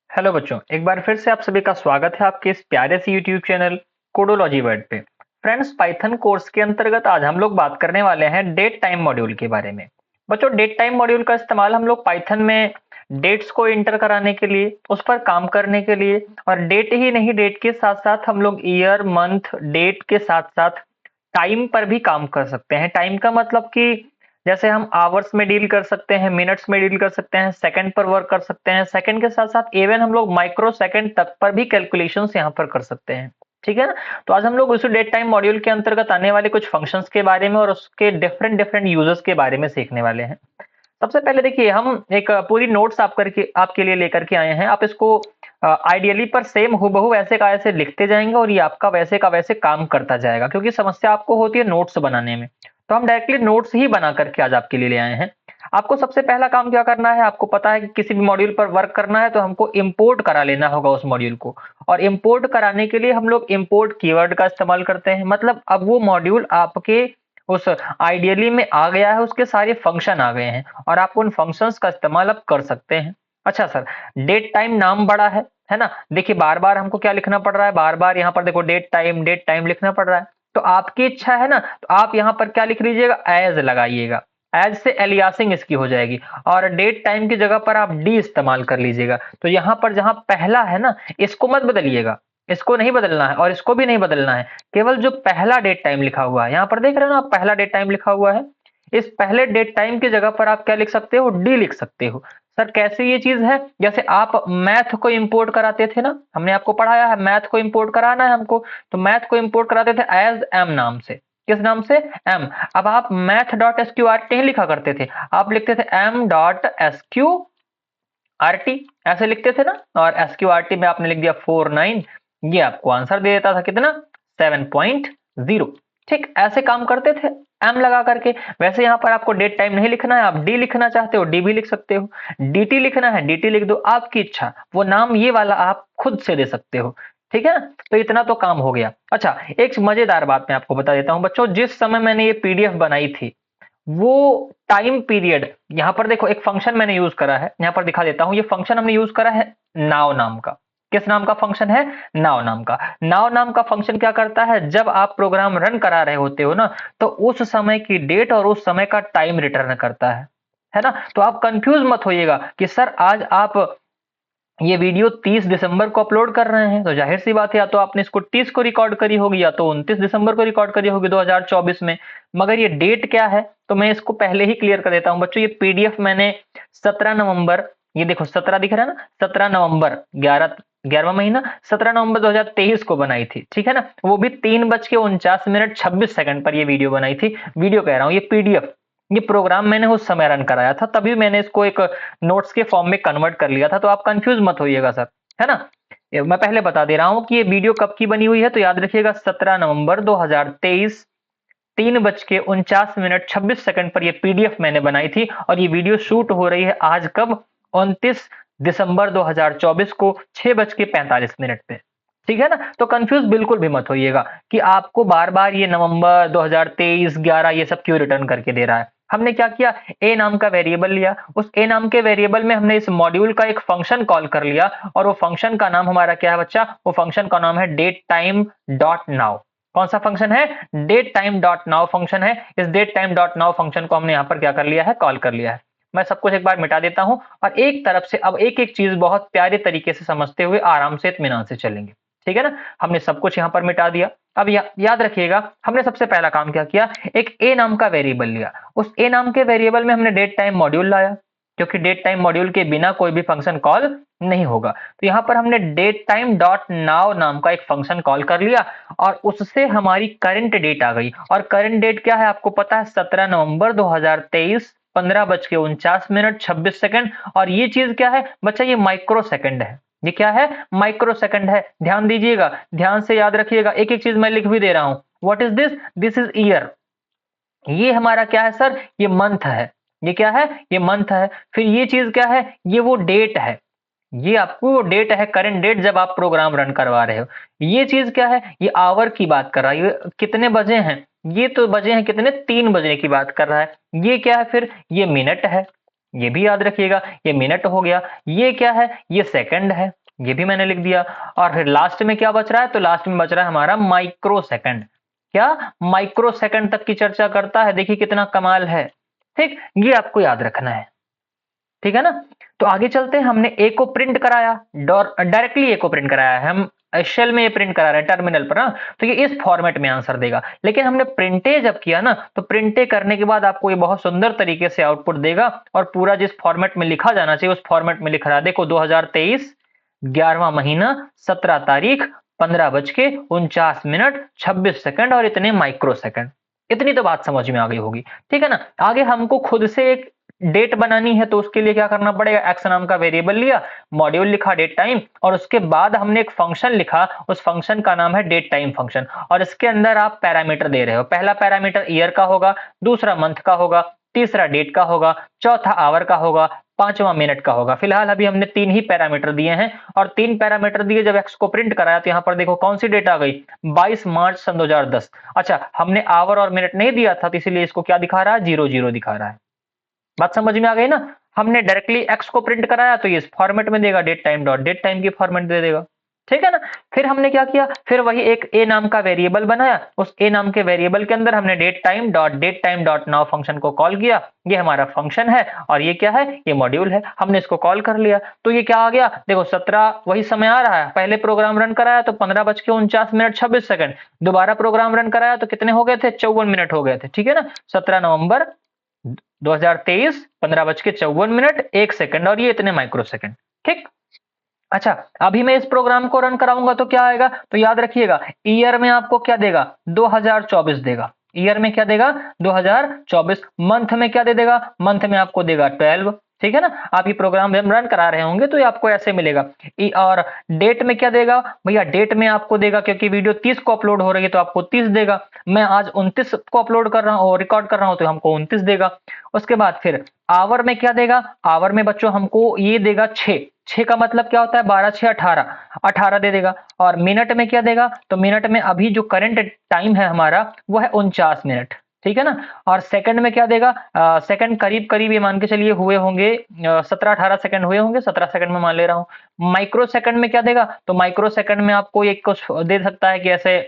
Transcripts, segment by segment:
Hello बच्चों, एक बार फिर से आप सभी का स्वागत है आपके इस प्यारे से यूट्यूब चैनल कोडोलॉजी वर्ड पे। फ्रेंड्स, पाइथन कोर्स के अंतर्गत आज हम लोग बात करने वाले हैं डेट टाइम मॉड्यूल के बारे में। बच्चों, डेट टाइम मॉड्यूल का इस्तेमाल हम लोग पाइथन में डेट्स को इंटर कराने के लिए, उस पर काम करने के लिए, और डेट ही नहीं, डेट के साथ साथ हम लोग ईयर, मंथ, डेट के साथ साथ टाइम पर भी काम कर सकते हैं। टाइम का मतलब कि जैसे हम आवर्स में डील कर सकते हैं, मिनट्स में डील कर सकते हैं, सेकंड पर वर्क कर सकते हैं, सेकंड के साथ साथ इवन हम लोग माइक्रो सेकंड तक पर भी कैलकुलेशंस यहाँ पर कर सकते हैं। ठीक है ना? तो आज हम लोग उसी डेट टाइम मॉड्यूल के अंतर्गत आने वाले कुछ फंक्शंस के बारे में और उसके डिफरेंट डिफरेंट यूजर्स के बारे में सीखने वाले हैं। सबसे पहले देखिए, हम एक पूरी नोट्स आपके लिए लेकर के आए हैं। आप इसको आइडियली पर सेम हूबहू वैसे का वैसे लिखते जाएंगे और ये आपका वैसे का वैसे काम करता जाएगा, क्योंकि समस्या आपको होती है नोट्स बनाने में। तो हम डायरेक्टली नोट्स ही बना करके आज आपके लिए ले आए हैं। आपको सबसे पहला काम क्या करना है, आपको पता है कि किसी भी मॉड्यूल पर वर्क करना है तो हमको इंपोर्ट करा लेना होगा उस मॉड्यूल को। और इंपोर्ट कराने के लिए हम लोग इंपोर्ट कीवर्ड का इस्तेमाल करते हैं। मतलब अब वो मॉड्यूल आपके उस आइडियली में आ गया है, उसके सारे फंक्शन आ गए हैं और आप उन फंक्शंस का इस्तेमाल अब कर सकते हैं। अच्छा सर, डेट टाइम नाम बड़ा है ना? देखिए, बार बार हमको क्या लिखना पड़ रहा है, बार बार यहाँ पर देखो डेट टाइम लिखना पड़ रहा है। तो आपकी इच्छा है ना, तो आप यहाँ पर क्या लिख लीजिएगा, एज लगाइएगा। एज से एलियासिंग इसकी हो जाएगी और डेट टाइम की जगह पर आप डी इस्तेमाल कर लीजिएगा। तो यहाँ पर जहां पहला है ना, इसको मत बदलिएगा, इसको नहीं बदलना है और इसको भी नहीं बदलना है। केवल जो पहला डेट टाइम लिखा हुआ है, यहाँ पर देख रहे हो ना आप, पहला डेट टाइम लिखा हुआ है, इस पहले डेट टाइम की जगह पर आप क्या लिख सकते हो, डी लिख सकते हो। सर कैसे ये चीज है, जैसे आप मैथ को इंपोर्ट कराते थे ना, हमने आपको पढ़ाया है मैथ को इंपोर्ट कराना है हमको, तो मैथ को इंपोर्ट कराते थे एज एम नाम से। किस नाम से? एम। अब आप math dot S Q R T नहीं लिखा करते थे, आप लिखते थे M dot S Q R T, ऐसे लिखते थे ना। और एस क्यू आर टी में आपने लिख दिया 49, ये आपको आंसर दे देता था कितना, 7.0। ठीक ऐसे काम करते थे एम लगा करके। वैसे यहाँ पर आपको डेट टाइम नहीं लिखना है, आप डी लिखना चाहते हो डी भी लिख सकते हो, डीटी लिखना है डीटी लिख दो, आपकी इच्छा। वो नाम ये वाला आप खुद से दे सकते हो। ठीक है ना? तो इतना तो काम हो गया। अच्छा, एक मजेदार बात मैं आपको बता देता हूँ बच्चों, जिस समय मैंने ये पीडीएफ बनाई थी वो टाइम पीरियड, यहां पर देखो एक फंक्शन मैंने यूज करा है, यहां पर दिखा देता हूं। ये फंक्शन हमने यूज करा है नाउ नाम का। किस नाम का फंक्शन है? नाउ नाम का। नाउ नाम का फंक्शन क्या करता है, जब आप प्रोग्राम रन करा रहे होते हो ना, तो उस समय की डेट और उस समय का टाइम रिटर्न करता है ना? तो आप कंफ्यूज मत होइएगा कि सर आज आप ये वीडियो 30 दिसंबर को अपलोड कर रहे हैं, तो जाहिर सी बात है या तो आपने इसको 30 को रिकॉर्ड करी होगी या तो 29 दिसंबर को रिकॉर्ड करी होगी 2024 में। मगर ये डेट क्या है, तो मैं इसको पहले ही क्लियर कर देता हूं बच्चों। ये पीडीएफ मैंने 17 नवंबर, ये देखो 17 दिख रहा है ना, 17 नवंबर 11वां महीना, 17 नवंबर 2023 को बनाई थी। ठीक है ना? वो भी 3:49 पर ये वीडियो बनाई थी। वीडियो कह रहा हूँ, ये पीडीएफ, ये प्रोग्राम मैंने उस समय रन कराया था, तभी मैंने इसको एक नोट्स के फॉर्म में कन्वर्ट कर लिया था। तो आप कंफ्यूज मत होइएगा सर, है ना? मैं पहले बता दे रहा हूं कि ये वीडियो कब की बनी हुई है, तो याद रखिएगा 17 नवंबर 2023, 3:49 पर ये पीडीएफ मैंने बनाई थी। और ये वीडियो शूट हो रही है आज कब, 29 दिसंबर 2024 को 6:45 पे। ठीक है ना? तो कंफ्यूज बिल्कुल भी मत होइएगा कि आपको बार बार ये नवंबर 2023 11 ये सब क्यों रिटर्न करके दे रहा है। हमने क्या किया, ए नाम का वेरिएबल लिया, उस ए नाम के वेरिएबल में हमने इस मॉड्यूल का एक फंक्शन कॉल कर लिया और वो फंक्शन का नाम हमारा क्या है बच्चा, वो फंक्शन का नाम है डेट टाइम डॉट नाउ। कौन सा फंक्शन है? Date time dot now function है। इस date time dot now function को हमने यहाँ पर क्या कर लिया है, कॉल कर लिया है। मैं सब कुछ एक बार मिटा देता हूं और एक तरफ से अब एक एक चीज बहुत प्यारे तरीके से समझते हुए आराम से इत्मीनान से चलेंगे। ठीक है ना? हमने सब कुछ यहाँ पर मिटा दिया। अब याद रखिएगा, हमने सबसे पहला काम क्या किया, एक ए नाम का वेरिएबल लिया, उस ए नाम के वेरिएबल में हमने डेट टाइम मॉड्यूल लाया, क्योंकि डेट टाइम मॉड्यूल के बिना कोई भी फंक्शन कॉल नहीं होगा। तो यहाँ पर हमने डेट टाइम डॉट नाउ नाम का एक फंक्शन कॉल कर लिया और उससे हमारी करंट डेट आ गई। और करंट डेट क्या है आपको पता है, 17 नवंबर 2023, 15:49 26। और ये चीज क्या है बच्चा, ये माइक्रो सेकंड है। ये क्या है, माइक्रो सेकंड है। ध्यान दीजिएगा, ध्यान से याद रखिएगा, एक एक चीज मैं लिख भी दे रहा हूं। What is this, this is year. ये हमारा क्या है सर, ये मंथ है। ये क्या है, ये मंथ है। फिर ये चीज क्या है, ये वो डेट है, ये आपको वो डेट है, करंट डेट जब आप प्रोग्राम रन करवा रहे हो। ये चीज क्या है, ये आवर की बात कर रहा है, ये कितने बजे हैं, ये तो बजे हैं कितने, 3 बजे की बात कर रहा है। ये क्या है फिर, ये मिनट है, ये भी याद रखिएगा, ये मिनट हो गया। ये क्या है, ये सेकंड है। ये भी मैंने लिख दिया। और फिर लास्ट में क्या बच रहा है, तो लास्ट में बच रहा है हमारा माइक्रो सेकंड। क्या माइक्रो सेकंड तक की चर्चा करता है, देखिए कितना कमाल है। ठीक, ये आपको याद रखना है, ठीक है ना। तो आगे चलते हैं, हमने ए को प्रिंट कराया, डायरेक्टली ए को प्रिंट कराया है, हम शेल में ये प्रिंट करा रहे हैं टर्मिनल पर ना, तो ये इस फॉर्मेट में आंसर देगा। लेकिन हमने प्रिंटे जब किया ना, तो प्रिंटे करने के बाद आपको ये बहुत सुंदर तरीके से आउटपुट देगा, और पूरा जिस फॉर्मेट में लिखा जाना चाहिए उस फॉर्मेट में लिख रहा है। देखो 2023 11वां महीना 17 तारीख 15:49 26 सेकंड और इतने माइक्रो सेकंड। इतनी तो बात समझ में आ गई होगी, ठीक है ना। आगे हमको खुद से एक डेट बनानी है, तो उसके लिए क्या करना पड़ेगा, एक्स नाम का वेरिएबल लिया, मॉड्यूल लिखा डेट टाइम, और उसके बाद हमने एक फंक्शन लिखा, उस फंक्शन का नाम है डेट टाइम फंक्शन। और इसके अंदर आप पैरामीटर दे रहे हो, पहला पैरामीटर ईयर का होगा, दूसरा मंथ का होगा, तीसरा डेट का होगा, चौथा आवर का होगा, पांचवा मिनट का होगा। फिलहाल अभी हमने 3 ही पैरामीटर दिए हैं, और 3 पैरामीटर दिए जब एक्स को प्रिंट कराया, तो यहाँ पर देखो कौन सी डेट आ गई, 22 मार्च सन 2010। अच्छा, हमने आवर और मिनट नहीं दिया था, तो इसीलिए इसको क्या दिखा रहा है, 00 दिखा रहा है। बात समझ में आ गई ना। हमने डायरेक्टली एक्स को प्रिंट कराया, तो ये इस फॉर्मेट में देगा, date time dot date time की फॉर्मेट दे देगा, ठीक है ना। फिर हमने क्या किया, फिर वही एक ए नाम का वेरिएबल बनाया, उस ए नाम के वेरिएबल के अंदर हमने date time dot now function को कॉल किया। ये हमारा फंक्शन है, और ये क्या है, ये मॉड्यूल है, हमने इसको कॉल कर लिया। तो ये क्या आ गया, देखो 17 वही समय आ रहा है, पहले प्रोग्राम रन कराया तो 15:49 26 सेकंड, दोबारा प्रोग्राम रन कराया तो कितने हो गए थे, 54 मिनट हो गए थे, ठीक है ना। 17 नवंबर 2023 15:54 1 सेकंड, और ये इतने माइक्रो सेकंड, ठीक। अच्छा, अभी मैं इस प्रोग्राम को रन कराऊंगा तो क्या आएगा, तो याद रखिएगा, ईयर में आपको क्या देगा, 2024 देगा। ईयर में क्या देगा, 2024। मंथ में क्या दे देगा, मंथ में आपको देगा 12, ठीक है ना। आप ये प्रोग्राम रन करा रहे होंगे तो ये आपको ऐसे मिलेगा। और डेट में क्या देगा भैया, डेट में आपको देगा, क्योंकि वीडियो 30 को अपलोड हो रही है तो आपको 30 देगा। मैं आज 29 को अपलोड कर रहा हूँ, रिकॉर्ड कर रहा हूँ, तो हमको 29 देगा। उसके बाद फिर आवर में क्या देगा, आवर में बच्चों हमको ये देगा 6। 6 का मतलब क्या होता है, 12 6 18, 18 दे देगा। और मिनट में क्या देगा, तो मिनट में अभी जो करंट टाइम है हमारा वो है 49 मिनट, ठीक है ना। और सेकंड में क्या देगा, सेकंड करीब करीब ये मान के चलिए हुए होंगे 17-18 सेकंड हुए होंगे, 17 सेकंड में मान ले रहा हूँ। माइक्रो सेकंड में क्या देगा, तो माइक्रो सेकंड में आपको एक कुछ दे सकता है कि ऐसे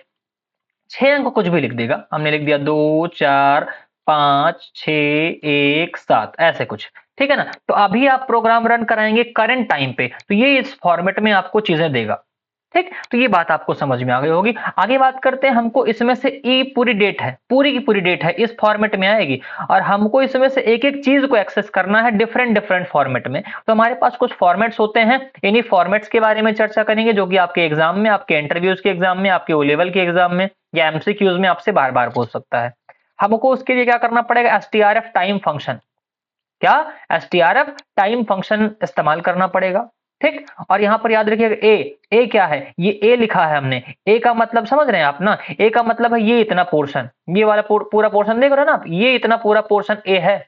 6 अंक कुछ भी लिख देगा, हमने लिख दिया 2 4 5 6 1 7 ऐसे कुछ, ठीक है ना। तो अभी आप प्रोग्राम रन कराएंगे करंट टाइम पे, तो ये इस फॉर्मेट में आपको चीजें देगा, ठीक। तो ये बात आपको समझ में आ गई होगी। आगे बात करते हैं, हमको इसमें से ई पूरी डेट है, पूरी की पूरी डेट है इस फॉर्मेट में आएगी, और हमको इसमें से एक एक चीज को एक्सेस करना है डिफरेंट डिफरेंट फॉर्मेट में। तो हमारे पास कुछ फॉर्मेट्स होते हैं, इन्हीं फॉर्मेट्स के बारे में चर्चा करेंगे, जो कि आपके एग्जाम में, आपके इंटरव्यूज के एग्जाम में, आपके ओ लेवल के एग्जाम में या एमसीक्यूज में आपसे बार बार पूछ सकता है। हमको उसके लिए क्या करना पड़ेगा, एसटीआरएफ टाइम फंक्शन, क्या एसटीआरएफ टाइम फंक्शन इस्तेमाल करना पड़ेगा, ठीक। और यहां पर याद रखिएगा ए क्या है, ये ए लिखा है हमने, ए का मतलब समझ रहे हैं आप ना, ए का मतलब है ये इतना पोर्शन, ये वाला पूरा पोर्शन देख रहे हो ना आप, ये इतना पूरा पोर्शन ए है।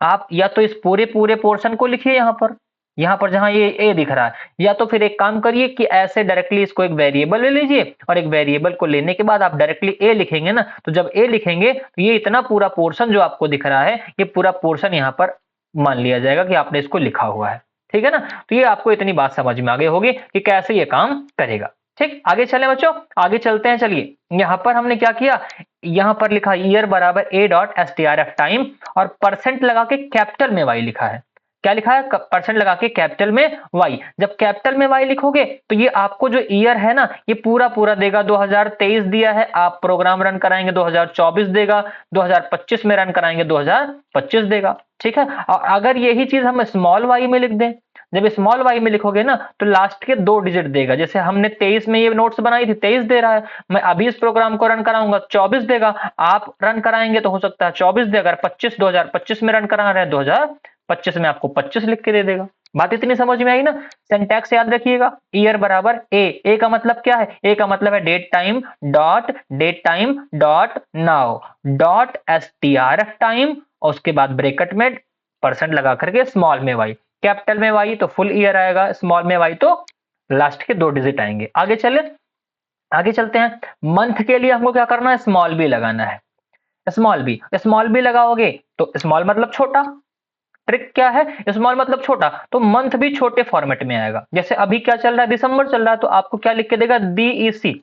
आप या तो इस पूरे पूरे पोर्शन को लिखिए यहाँ पर जहां ये ए दिख रहा है, या तो फिर एक काम करिए कि ऐसे डायरेक्टली इसको एक वेरिएबल ले लीजिए, और एक वेरिएबल को लेने के बाद आप डायरेक्टली ए लिखेंगे ना, तो जब ए लिखेंगे तो ये इतना पूरा पोर्शन जो आपको दिख रहा है, ये पूरा पोर्शन यहाँ पर मान लिया जाएगा कि आपने इसको लिखा हुआ है, ठीक है ना। तो ये आपको इतनी बात समझ में आ गई होगी कि कैसे ये काम करेगा, ठीक। आगे चले बच्चों, आगे चलते हैं। चलिए, यहाँ पर हमने क्या किया, यहाँ पर लिखा ईयर बराबर ए dot S T R F time, और परसेंट लगा के कैपिटल में वाई लिखा है। क्या लिखा है, परसेंट लगा के कैपिटल में वाई। जब कैपिटल में वाई लिखोगे तो ये आपको जो ईयर है ना, ये पूरा पूरा देगा। 2023 दिया है, आप प्रोग्राम रन कराएंगे 2024 देगा, 2025 में रन कराएंगे 2025 देगा, ठीक है। और अगर यही चीज हम स्मॉल वाई में लिख दें, जब स्मॉल वाई में लिखोगे ना, तो लास्ट के 2 डिजिट देगा। जैसे हमने 23 में ये नोट्स बनाई थी, 23 दे रहा है, मैं अभी इस प्रोग्राम को रन कराऊंगा 24 देगा। आप रन कराएंगे तो हो सकता है 24 दे, अगर 2025 में रन करा रहे हैं 2025 में आपको 25 लिख के दे देगा। बात इतनी समझ में आई ना। सिंटैक्स याद रखिएगा, ईयर बराबर ए का मतलब क्या है, ए का मतलब है date time dot now dot S T R F time, और उसके बाद ब्रैकेट में परसेंट लगा करके स्मॉल में वाई, कैपिटल में वाई तो फुल ईयर आएगा, स्मॉल में वाई तो लास्ट के 2 डिजिट आएंगे। आगे चलते हैं। मंथ के लिए हमको क्या करना है, स्मॉल बी लगाना है। स्मॉल बी लगाओगे तो स्मॉल मतलब छोटा, ट्रिक क्या है, स्मॉल मतलब छोटा, तो मंथ भी छोटे फॉर्मेट में आएगा। जैसे अभी क्या चल रहा है, दिसंबर चल रहा है, तो आपको क्या लिख के देगा, DEC,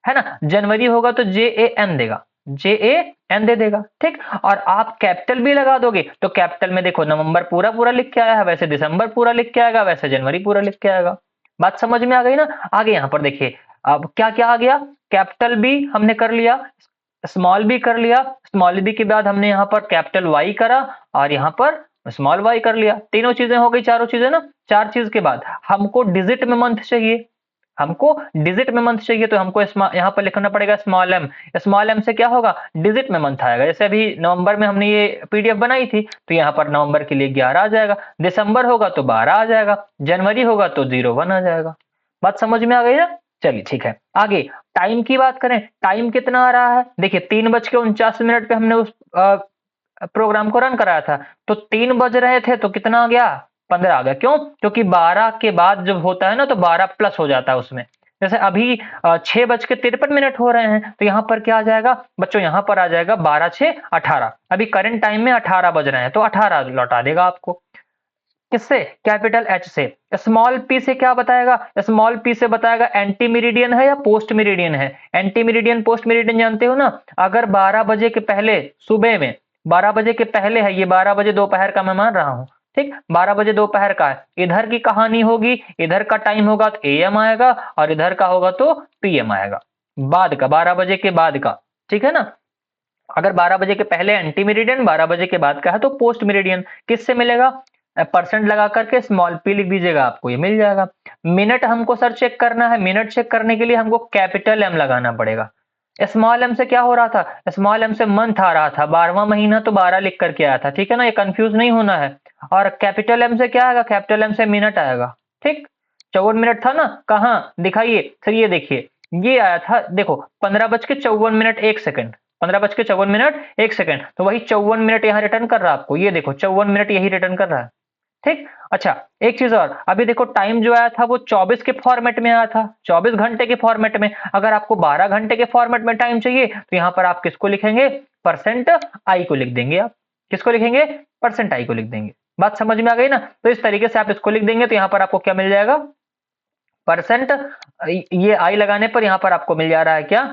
है ना। जनवरी होगा तो JAN देगा, JAN दे देगा, ठीक। और आप कैपिटल भी लगा दोगे तो कैपिटल में देखो नवंबर पूरा पूरा लिख के आया है, वैसे दिसंबर पूरा लिख के आएगा, वैसे जनवरी पूरा लिख के आएगा। बात समझ में आ गई ना। आगे यहाँ पर देखिए अब क्या क्या आ गया, कैपिटल भी हमने कर लिया, स्मॉल भी कर लिया, स्मॉल बी के बाद हमने यहाँ पर कैपिटल वाई करा और यहाँ पर स्मॉल वाई कर लिया। तीनों चीजें हो गई, चारों चीजें ना। चार चीज के बाद हमको डिजिट में मंथ चाहिए, हमको डिजिट में मंथ चाहिए, तो हमको यहाँ पर लिखना पड़ेगा स्मॉल एम। स्मॉल एम से क्या होगा, डिजिट में मंथ आएगा। जैसे अभी नवंबर में हमने ये पीडीएफ बनाई थी, तो यहाँ पर नवंबर के लिए 11 आ जाएगा, दिसंबर होगा तो 12 आ जाएगा, जनवरी होगा तो 01 आ जाएगा। बात समझ में आ गई ना। चलिए ठीक है। आगे टाइम की बात करें, टाइम कितना आ रहा है, देखिए 3:49 पे हमने उस प्रोग्राम को रन कराया था, तो 3 बज रहे थे तो कितना आ गया, 15 आ गया। क्यों, क्योंकि 12 के बाद जब होता है ना तो 12 प्लस हो जाता है उसमें। जैसे अभी 6:53 हो रहे हैं, तो यहाँ पर क्या आ जाएगा बच्चों, यहाँ पर आ जाएगा 12 6 18। अभी करंट टाइम में 18 बज रहे हैं, तो 18 लौटा देगा आपको। किससे, कैपिटल एच से। स्मॉल पी से क्या बताएगा, स्मॉल पी से बताएगा एंटी मेरिडियन है या पोस्ट मेरिडियन है। एंटी मेरिडियन पोस्ट मेरिडियन जानते हो ना, अगर 12 बजे के पहले सुबह में, 12 बजे के पहले है, ये 12 बजे दोपहर का मैं मान रहा हूं, ठीक, 12 बजे दोपहर का है, इधर की कहानी होगी, इधर का टाइम होगा तो AM आएगा और इधर का होगा तो PM आएगा, बाद का 12 बजे के बाद का, ठीक है ना। अगर 12 बजे के पहले एंटी मेरिडियन, 12 बजे के बाद का है तो पोस्ट मेरिडियन। किससे मिलेगा, परसेंट लगा करके स्मॉल पी लिख दीजिएगा, आपको ये मिल जाएगा। मिनट हमको सर चेक करना है, मिनट चेक करने के लिए हमको कैपिटल M लगाना पड़ेगा। स्मॉल एम से क्या हो रहा था, स्मॉल एम से मंथ आ रहा था, 12वां महीना तो 12 लिख करके आया था, ठीक है ना, ये कंफ्यूज नहीं होना है। और कैपिटल M से क्या आएगा, कैपिटल M से मिनट आएगा, ठीक। 54 मिनट था ना, कहाँ दिखाइए सर, ये देखिए ये आया था, देखो 15:54 1 सेकंड, 15:54 1 सेकंड, तो वही 54 मिनट यहाँ रिटर्न कर रहा है आपको, ये देखो 54 मिनट यही रिटर्न कर रहा है, ठीक। अच्छा एक चीज और, अभी देखो टाइम जो आया था वो 24 के फॉर्मेट में आया था, 24 घंटे के फॉर्मेट में। अगर आपको 12 घंटे के फॉर्मेट में टाइम चाहिए तो यहाँ पर आप किसको लिखेंगे, परसेंट आई को लिख देंगे। आप किसको लिखेंगे, परसेंट आई को लिख देंगे। बात समझ में आ गई ना। तो इस तरीके से आप इसको लिख देंगे, तो यहाँ पर आपको क्या मिल जाएगा, परसेंट, ये आई लगाने पर यहाँ पर आपको मिल जा रहा है क्या,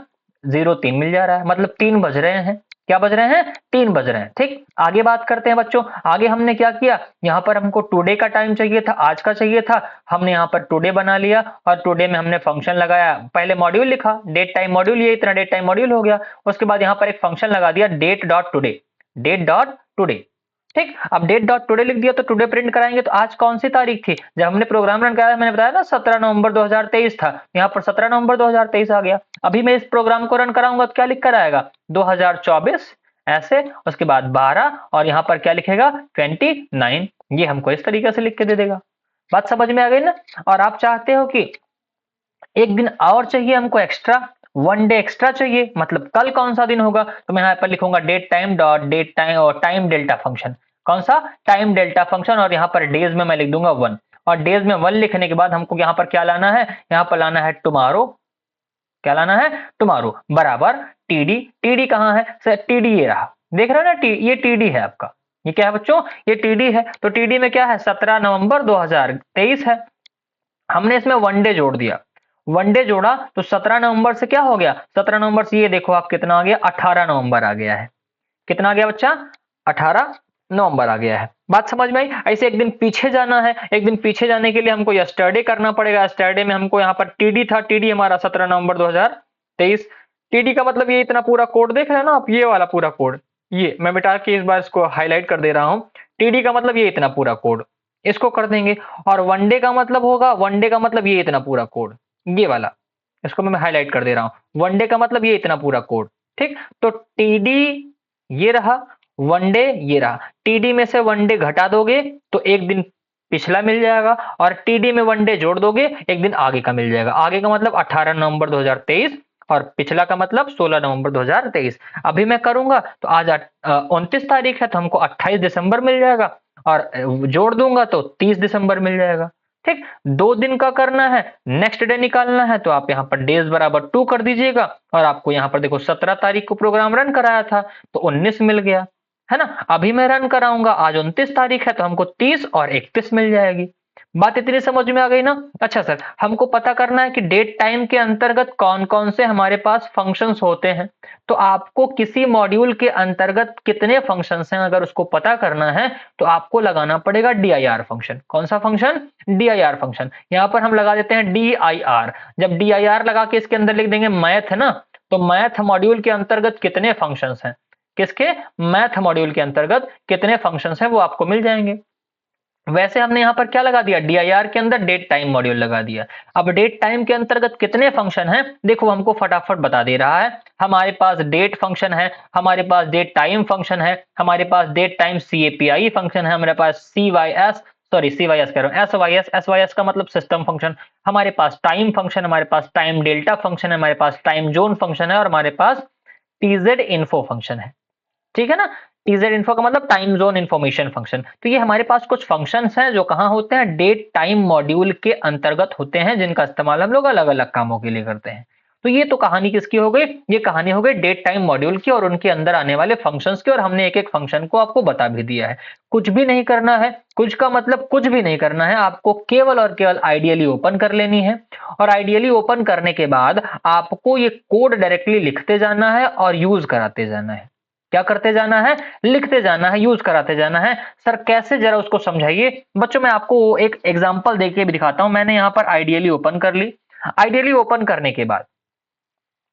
03 मिल जा रहा है, मतलब 3 बज रहे हैं। क्या बज रहे हैं, 3 बज रहे हैं, ठीक। आगे बात करते हैं बच्चों, आगे हमने क्या किया, यहाँ पर हमको टुडे का टाइम चाहिए था, आज का चाहिए था, हमने यहाँ पर टुडे बना लिया और टुडे में हमने फंक्शन लगाया, पहले मॉड्यूल लिखा, डेट टाइम मॉड्यूल, ये इतना डेट टाइम मॉड्यूल हो गया। उसके बाद यहाँ पर एक फंक्शन लगा दिया, date dot today, date dot today, ठीक। अब डेट डॉट टुडे लिख दिया तो टुडे प्रिंट कराएंगे, तो आज कौन सी तारीख थी जब हमने प्रोग्राम रन कराया, मैंने बताया ना 17 नवंबर 2023 था, यहाँ पर 17 नवंबर 2023 आ गया। अभी मैं इस प्रोग्राम को रन कराऊंगा तो क्या लिख कर आएगा, 2024 ऐसे, उसके बाद 12 और यहाँ पर क्या लिखेगा 29, ये हमको इस तरीके से लिख के दे देगा। बात समझ में आ गई ना। और आप चाहते हो कि एक दिन और चाहिए हमको एक्स्ट्रा, 1 डे एक्स्ट्रा चाहिए, मतलब कल कौन सा दिन होगा, तो मैं यहाँ पर लिखूंगा date time dot date time और टाइम डेल्टा फंक्शन। कौन सा, टाइम डेल्टा फंक्शन, और यहाँ पर डेज में मैं लिख दूंगा 1, और डेज में 1 लिखने के बाद हमको यहाँ पर क्या लाना है, यहाँ पर लाना है टुमारो, क्या लाना है, टुमारो बराबर टीडी। टीडी कहाँ है सर, टीडी ये रहा, देख रहे हो ना, ये टीडी है आपका, ये क्या है बच्चों, ये टीडी है। तो टीडी में क्या है, 17 नवंबर 2023 है। हमने इसमें 1 डे जोड़ दिया, 1 डे जोड़ा तो 17 नवंबर से क्या हो गया, 17 नवंबर से ये देखो आप कितना आ गया, 18 नवंबर आ गया है। कितना आ गया बच्चा, 18 नवंबर आ गया है। बात समझ में आई। ऐसे एक दिन पीछे जाना है, एक दिन पीछे जाने के लिए हमको यस्टरडे करना पड़ेगा। यस्टरडे में हमको यहाँ पर टीडी था, टीडी हमारा 17 नवंबर 2023। टीडी का मतलब ये इतना पूरा कोड देख रहे हैं ना आप, ये वाला पूरा कोड, ये मैं मिटा के इस बार इसको हाईलाइट कर दे रहा हूँ। टीडी का मतलब ये इतना पूरा कोड, इसको कर देंगे। और 1 डे का मतलब होगा, 1 डे का मतलब ये इतना पूरा कोड, ये वाला, इसको मैं हाईलाइट कर दे रहा हूँ। 1 डे का मतलब ये इतना पूरा कोड, ठीक। तो टीडी ये रहा, 1 डे ये रहा, टीडी में से 1 डे घटा दोगे तो एक दिन पिछला मिल जाएगा, और टीडी में 1 डे जोड़ दोगे एक दिन आगे का मिल जाएगा। आगे का मतलब 18 नवंबर 2023 और पिछला का मतलब 16 नवंबर 2023। अभी मैं करूंगा तो आज 29 तारीख है, तो हमको 28 दिसंबर मिल जाएगा, और जोड़ दूंगा तो 30 दिसंबर मिल जाएगा, ठीक। 2 दिन का करना है, नेक्स्ट डे निकालना है, तो आप यहाँ पर डेज बराबर 2 कर दीजिएगा, और आपको यहाँ पर देखो 17 तारीख को प्रोग्राम रन कराया था तो 19 मिल गया, है ना। अभी मैं रन कराऊंगा, आज 29 तारीख है तो हमको 30 और 31 मिल जाएगी। बात इतनी समझ में आ गई ना। अच्छा सर, हमको पता करना है कि डेट टाइम के अंतर्गत कौन कौन से हमारे पास फंक्शंस होते हैं। तो आपको किसी मॉड्यूल के अंतर्गत कितने फंक्शंस हैं अगर उसको पता करना है तो आपको लगाना पड़ेगा DIR फंक्शन। कौन सा फंक्शन? DIR function. यहां पर हम लगा देते हैं DIR। जब DIR लगा के इसके अंदर लिख देंगे मैथ है ना, तो मैथ मॉड्यूल के अंतर्गत कितने फंक्शंस हैं, किसके? मैथ मॉड्यूल के अंतर्गत कितने फंक्शंस हैं वो आपको मिल जाएंगे। वैसे हमने यहां पर क्या लगा दिया, DIR के अंदर डेट टाइम मॉड्यूल लगा दिया। अब डेट टाइम के अंतर्गत कितने फंक्शन हैं देखो, हमको फटाफट बता दे रहा है। हमारे पास डेट फंक्शन है, हमारे पास डेट टाइम फंक्शन है, हमारे पास डेट टाइम CAPI फंक्शन है, हमारे पास CYS कह रहा हूं, SYS का मतलब सिस्टम फंक्शन, हमारे पास टाइम फंक्शन, हमारे पास टाइम डेल्टा फंक्शन है, हमारे पास टाइम जोन फंक्शन है और हमारे पास TZ इन्फो फंक्शन है। ठीक है ना। टीजेड इन्फो का मतलब टाइम जोन इन्फॉर्मेशन फंक्शन। तो ये हमारे पास कुछ फंक्शंस हैं जो कहां होते हैं, डेट टाइम मॉड्यूल के अंतर्गत होते हैं, जिनका इस्तेमाल हम लोग अलग अलग कामों के लिए करते हैं। तो ये तो कहानी किसकी हो गई, ये कहानी हो गई डेट टाइम मॉड्यूल की और उनके अंदर आने वाले फंक्शंस की, और हमने एक एक फंक्शन को आपको बता भी दिया है। कुछ भी नहीं करना है, कुछ का मतलब कुछ भी नहीं करना है, आपको केवल और केवल आइडियली ओपन कर लेनी है, और आइडियली ओपन करने के बाद आपको ये कोड डायरेक्टली लिखते जाना है और यूज कराते जाना है। क्या करते जाना है, लिखते जाना है, यूज कराते जाना है। सर कैसे, जरा उसको समझाइए। बच्चों मैं आपको एक एग्जांपल देके भी दिखाता हूं। मैंने यहां पर आइडियली ओपन कर ली। आइडियली ओपन करने के बाद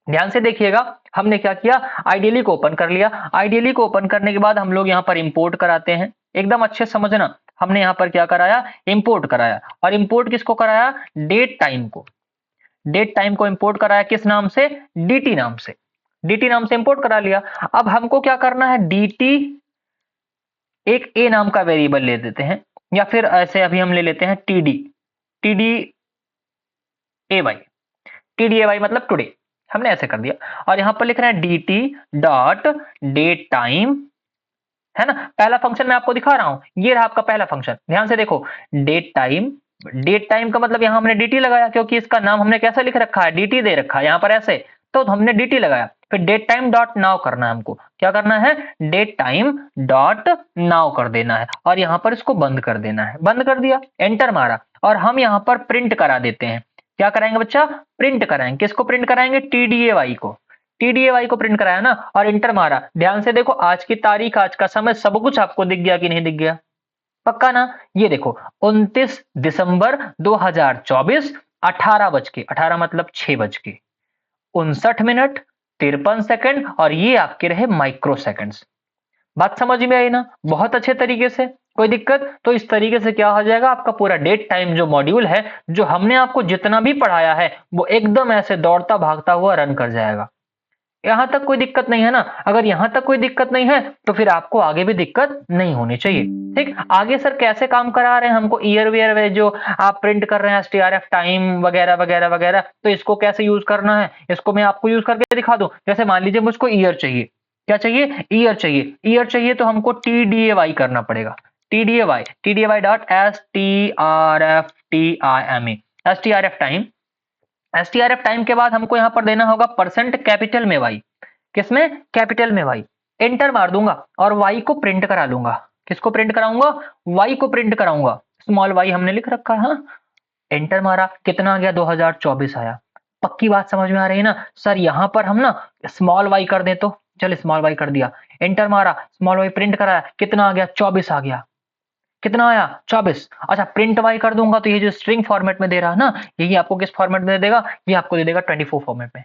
ध्यान से देखिएगा, हमने क्या किया, आइडियली को ओपन कर लिया। आइडियली को ओपन करने के बाद हम लोग यहां पर इंपोर्ट कराते हैं। एकदम अच्छे से समझना, हमने यहां पर क्या कराया, इंपोर्ट कराया। और इंपोर्ट किसको कराया, डेट टाइम को। डेट टाइम को इंपोर्ट कराया किस नाम से, DT नाम से। DT नाम से इंपोर्ट करा लिया। अब हमको क्या करना है, DT एक ए नाम का वेरिएबल ले देते हैं, या फिर ऐसे अभी हम ले लेते हैं TD TDAY। TDAY मतलब टुडे, हमने ऐसे कर दिया। और यहां पर लिख रहे हैं DT डॉट डेट टाइम, है ना। पहला फंक्शन मैं आपको दिखा रहा हूं, ये रहा आपका पहला फंक्शन। ध्यान से देखो, डेट टाइम, डेट टाइम का मतलब यहां हमने DT लगाया क्योंकि इसका नाम हमने कैसे लिख रखा है, DT दे रखा है यहां पर ऐसे, तो हमने DT लगाया। फिर डेट टाइम डॉट नाउ करना है हमको, क्या करना है, डेट टाइम डॉट नाउ कर देना है, और यहां पर इसको बंद कर देना है। बंद कर दिया, एंटर मारा, और हम यहां पर प्रिंट करा देते हैं। क्या कराएंगे बच्चा, प्रिंट कराएंगे। किसको प्रिंट कराएंगे, TDAY को। TDAY को प्रिंट कराया ना, और इंटर मारा। ध्यान से देखो, आज की तारीख, आज का समय, सब कुछ आपको दिख गया कि नहीं दिख गया, पक्का ना। ये देखो 29 दिसंबर 2024, 18 मतलब 6:59 53 सेकंड, और ये आपके रहे माइक्रो सेकंड्स। बात समझ में आई ना, बहुत अच्छे तरीके से। कोई दिक्कत? तो इस तरीके से क्या हो जाएगा, आपका पूरा डेट टाइम जो मॉड्यूल है, जो हमने आपको जितना भी पढ़ाया है, वो एकदम ऐसे दौड़ता भागता हुआ रन कर जाएगा। यहां तक कोई दिक्कत नहीं है ना। अगर यहां तक कोई दिक्कत नहीं है तो फिर आपको आगे भी दिक्कत नहीं होनी चाहिए। ठीक, आगे सर कैसे काम करा रहे हैं हमको, ईयर वेयर जो आप प्रिंट कर रहे हैं, STRF टाइम वगैरह वगैरह वगैरह, तो इसको कैसे यूज करना है, इसको मैं आपको यूज करके दिखा दूं। जैसे मान लीजिए मुझको ईयर चाहिए, क्या चाहिए, ईयर चाहिए। ईयर चाहिए तो हमको TDAY करना पड़ेगा। TDAY dot STRF time. STRF time के बाद हमको यहां पर देना होगा परसेंट कैपिटल में Y। किसमें, कैपिटल में Y। एंटर मार दूंगा और Y को प्रिंट करा लूंगा। किसको प्रिंट कराऊंगा, Y को प्रिंट कराऊंगा। स्मॉल y हमने लिख रखा है। हाँ, एंटर मारा, कितना आ गया, 2024 आया। पक्की बात समझ में आ रही है ना। सर यहां पर हम ना स्मॉल y कर दें तो, चल स्मॉल y कर दिया, एंटर मारा, स्मॉल y प्रिंट कराया, कितना आ गया, 24 आ गया। कितना आया, 24। अच्छा, प्रिंट वाई कर दूंगा तो ये जो स्ट्रिंग फॉर्मेट में दे रहा है ना, यही आपको किस फॉर्मेट में दे देगा, ये आपको दे देगा 24 फॉर्मेट में।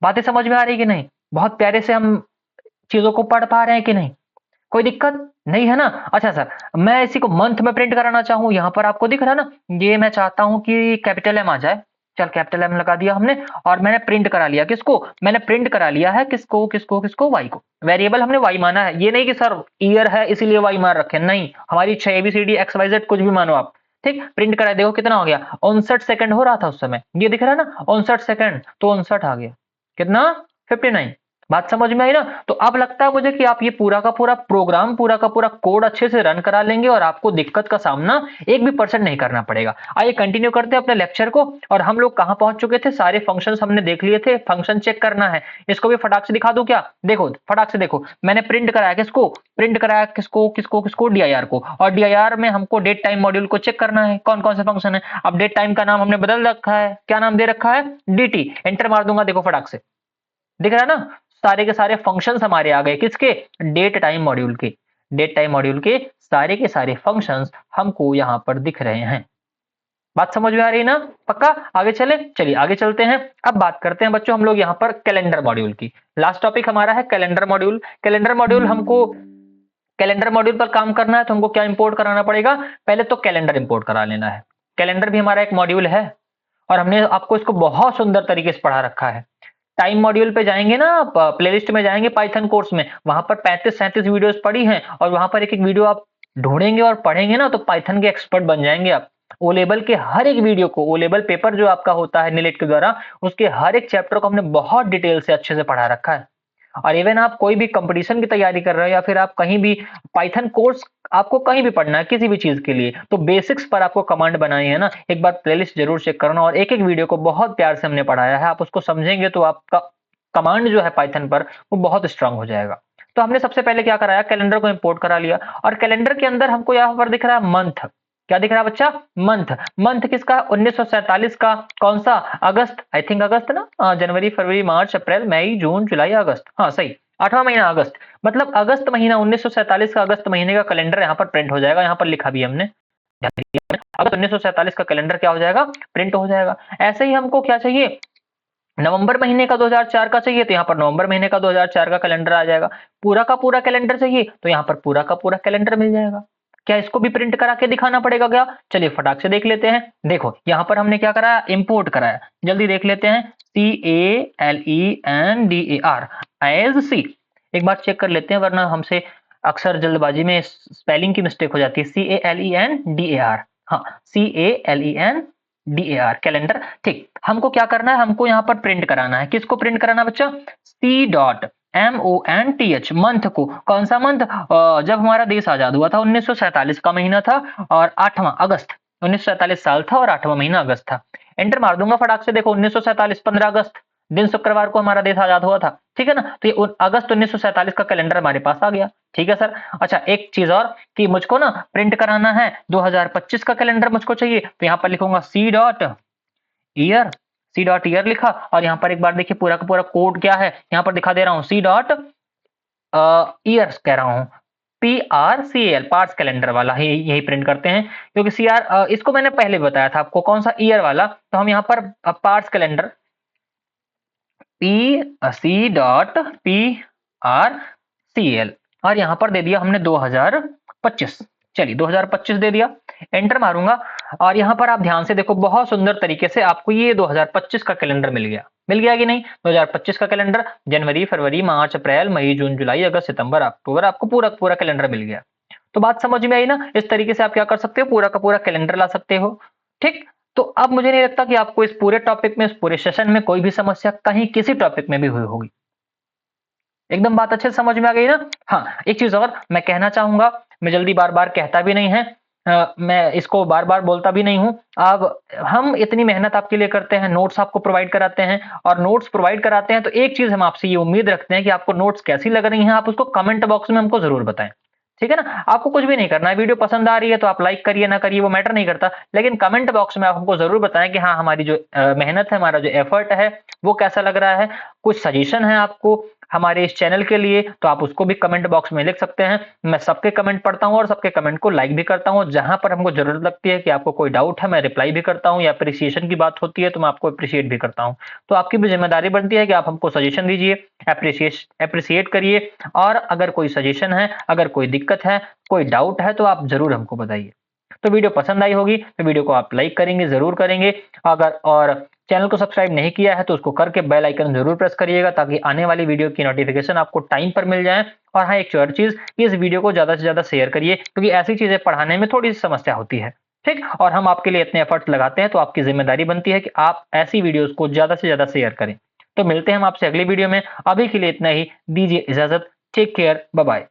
बातें समझ में आ रही कि नहीं, बहुत प्यारे से हम चीजों को पढ़ पा रहे हैं कि नहीं, कोई दिक्कत नहीं है ना। अच्छा सर, मैं इसी को मंथ में प्रिंट कराना चाहूँ, यहाँ पर आपको दिख रहा है ना, ये मैं चाहता हूँ कि कैपिटल एम आ जाए। चल कैपिटल एम लगा दिया हमने, और मैंने प्रिंट करा लिया। किसको, मैंने प्रिंट करा लिया है, किसको किसको किसको, वाई को। वेरिएबल हमने वाई माना है, ये नहीं कि सर ईयर है इसीलिए वाई मान रखे, नहीं, हमारी इच्छा ABCD XYZ कुछ भी मानो आप। ठीक, प्रिंट करा, देखो कितना हो गया, 59 सेकंड हो रहा था उस समय, ये दिख रहा है ना 59 सेकंड, तो 59 आ गया, कितना, 59। बात समझ में आई ना? तो अब लगता है मुझे कि आप ये पूरा का पूरा प्रोग्राम, पूरा का पूरा कोड अच्छे से रन करा लेंगे और आपको दिक्कत का सामना 1 भी % नहीं करना पड़ेगा। आइए कंटिन्यू करते हैं अपने लेक्चर को। और हम लोग कहाँ पहुँच चुके थे? सारे फंक्शंस हमने देख लिए थे, फंक्शन चेक करना है। इसको भी फटाक से दिखा दूँ क्या? देखो, फटाक से देखो, मैंने प्रिंट कराया किसको? प्रिंट कराया किसको? DIR को। और DIR में हमको डेट टाइम मॉड्यूल को चेक करना है, कौन-कौन से फंक्शन है। अब डेट टाइम का नाम हमने बदल रखा है, क्या नाम दे रखा है? DT। एंटर मार दूंगा, देखो फटाक से। दिख रहा है ना? सारे के सारे फंक्शंस हमारे आ गए, किसके? डेट टाइम मॉड्यूल के। डेट टाइम मॉड्यूल के सारे फंक्शंस हमको यहाँ पर दिख रहे हैं। बात समझ में आ रही है ना? पक्का? आगे चले? चलिए आगे चलते हैं। अब बात करते हैं बच्चों हम लोग यहाँ पर कैलेंडर मॉड्यूल की। लास्ट टॉपिक हमारा है कैलेंडर मॉड्यूल। कैलेंडर मॉड्यूल हमको कैलेंडर मॉड्यूल पर काम करना है तो हमको क्या इंपोर्ट कराना पड़ेगा? पहले तो कैलेंडर इंपोर्ट करा लेना है। कैलेंडर भी हमारा एक मॉड्यूल है और हमने आपको इसको बहुत सुंदर तरीके से पढ़ा रखा है। टाइम मॉड्यूल पे जाएंगे ना आप, प्लेलिस्ट में जाएंगे पाइथन कोर्स में, वहां पर 35-37 वीडियोस पड़ी हैं और वहां पर एक-एक वीडियो आप ढूंढेंगे और पढ़ेंगे ना तो पाइथन के एक्सपर्ट बन जाएंगे आप। ओ लेवल के हर एक वीडियो को, ओ लेवल पेपर जो आपका होता है नीलेट के द्वारा, उसके हर एक चैप्टर को हमने बहुत डिटेल से अच्छे से पढ़ा रखा है। और इवन आप कोई भी कंपटीशन की तैयारी कर रहे हो या फिर आप कहीं भी पाइथन कोर्स आपको कहीं भी पढ़ना है किसी भी चीज के लिए, तो बेसिक्स पर आपको कमांड बनाई है ना, एक बार प्लेलिस्ट जरूर चेक करना और एक एक वीडियो को बहुत प्यार से हमने पढ़ाया है। आप उसको समझेंगे तो आपका कमांड जो है पाइथन पर वो बहुत स्ट्रांग हो जाएगा। तो हमने सबसे पहले क्या कराया? कैलेंडर को इंपोर्ट करा लिया और कैलेंडर के अंदर हमको यहाँ पर दिख रहा है मंथ। क्या दिख रहा है बच्चा? मंथ। मंथ किसका? 1947 का। कौन सा? अगस्त, आई थिंक अगस्त ना? जनवरी, फरवरी, मार्च, अप्रैल, मई, जून, जुलाई, अगस्त। हाँ सही, 8वां महीना अगस्त। मतलब अगस्त महीना 1947 का अगस्त महीने का कैलेंडर यहाँ पर प्रिंट हो जाएगा। यहाँ पर लिखा भी हमने, अगस्त 1947 का कैलेंडर क्या हो जाएगा? प्रिंट हो जाएगा। ऐसे ही हमको क्या चाहिए? नवंबर महीने का 2004 का चाहिए तो यहाँ पर नवंबर महीने का 2004 का कैलेंडर आ जाएगा। पूरा का पूरा कैलेंडर चाहिए तो यहाँ पर पूरा का पूरा कैलेंडर मिल जाएगा। क्या इसको भी प्रिंट करा के दिखाना पड़ेगा क्या? चलिए फटाक से देख लेते हैं। देखो यहाँ पर हमने क्या कराया? इंपोर्ट कराया। जल्दी देख लेते हैं। CALENDAR एज सी। एक बार चेक कर लेते हैं वरना हमसे अक्सर जल्दबाजी में स्पेलिंग की मिस्टेक हो जाती है। CALENDAR, हाँ CALENDAR, कैलेंडर। ठीक, हमको क्या करना है? हमको यहाँ पर प्रिंट कराना है। किसको प्रिंट कराना बच्चा? CMONTH, मंथ को। कौन सा मंथ? जब हमारा देश आजाद हुआ था, 1947 का महीना था और 8वां अगस्त। 1947 साल था और 8वां महीना अगस्त था। एंटर मार दूंगा फटाक से। देखो 1947 15 अगस्त दिन शुक्रवार को हमारा देश आजाद हुआ था, ठीक है ना? तो ये अगस्त 1947 का कैलेंडर हमारे पास आ गया। ठीक है सर। अच्छा एक चीज और कि मुझको ना प्रिंट कराना है 2025 का कैलेंडर मुझको चाहिए तो यहाँ पर लिखूंगा C.ईयर। C.ईयर लिखा और यहाँ पर एक बार देखिए पूरा का पूरा कोड क्या है यहाँ पर दिखा दे रहा हूँ। C.ईयर्स कह रहा हूँ, PRCAL, पार्ट्स कैलेंडर वाला यही प्रिंट करते हैं क्योंकि CR इसको मैंने पहले बताया था आपको कौन सा ईयर वाला। तो हम यहाँ पर पार्ट्स कैलेंडर C.PRCL और यहाँ पर दे दिया हमने 2025। चलिए 2025 दे दिया। एंटर मारूंगा और यहाँ पर आप ध्यान से देखो बहुत सुंदर तरीके से आपको ये 2025 का कैलेंडर मिल गया। मिल गया कि नहीं? 2025 का कैलेंडर, जनवरी, फरवरी, मार्च, अप्रैल, मई, जून, जुलाई, अगस्त, सितंबर, अक्टूबर, आपको पूरा पूरा कैलेंडर मिल गया। तो बात समझ में आई ना? इस तरीके से आप क्या कर सकते हो? पूरा का पूरा कैलेंडर ला सकते हो। ठीक, तो अब मुझे नहीं लगता कि आपको इस पूरे टॉपिक में, इस पूरे सेशन में कोई भी समस्या कहीं किसी टॉपिक में भी हुई होगी। एकदम बात अच्छे से समझ में आ गई ना? हाँ, एक चीज और मैं कहना चाहूंगा, मैं जल्दी बार बार कहता भी नहीं है, मैं इसको बार बार बोलता भी नहीं हूं। अब हम इतनी मेहनत आपके लिए करते हैं, नोट्स आपको प्रोवाइड कराते हैं और नोट्स प्रोवाइड कराते हैं तो एक चीज हम आपसे ये उम्मीद रखते हैं कि आपको नोट्स कैसी लग रही हैं, आप उसको कमेंट बॉक्स में हमको जरूर बताएं। ठीक है ना? आपको कुछ भी नहीं करना है, वीडियो पसंद आ रही है तो आप लाइक करिए ना करिए वो मैटर नहीं करता, लेकिन कमेंट बॉक्स में आप हमको जरूर बताएं कि हाँ हमारी जो मेहनत है, हमारा जो एफर्ट है वो कैसा लग रहा है। कुछ सजेशन है आपको हमारे इस चैनल के लिए तो आप उसको भी कमेंट बॉक्स में लिख सकते हैं। मैं सबके कमेंट पढ़ता हूं और सबके कमेंट को लाइक भी करता हूं। जहां पर हमको जरूरत लगती है कि आपको कोई डाउट है मैं रिप्लाई भी करता हूं, या अप्रिसिएशन की बात होती है तो मैं आपको अप्रिशिएट भी करता हूं। तो आपकी भी जिम्मेदारी बनती है कि आप हमको सजेशन दीजिए, अप्रिशिएट करिए और अगर कोई सजेशन है, अगर कोई दिक्कत है, कोई डाउट है तो आप जरूर हमको बताइए। तो वीडियो पसंद आई होगी तो वीडियो को आप लाइक करेंगे, जरूर करेंगे। अगर और चैनल को सब्सक्राइब नहीं किया है तो उसको करके बेल आइकन जरूर प्रेस करिएगा ताकि आने वाली वीडियो की नोटिफिकेशन आपको टाइम पर मिल जाए। और हाँ एक और चीज, इस वीडियो को ज्यादा से ज्यादा शेयर करिए क्योंकि ऐसी चीजें पढ़ाने में थोड़ी सी समस्या होती है। ठीक, और हम आपके लिए इतने एफर्ट्स लगाते हैं तो आपकी जिम्मेदारी बनती है कि आप ऐसी वीडियोस को ज्यादा से ज्यादा शेयर करें। तो मिलते हैं हम आपसे अगली वीडियो में, अभी के लिए इतना ही, दीजिए इजाजत, टेक केयर, बाय बाय।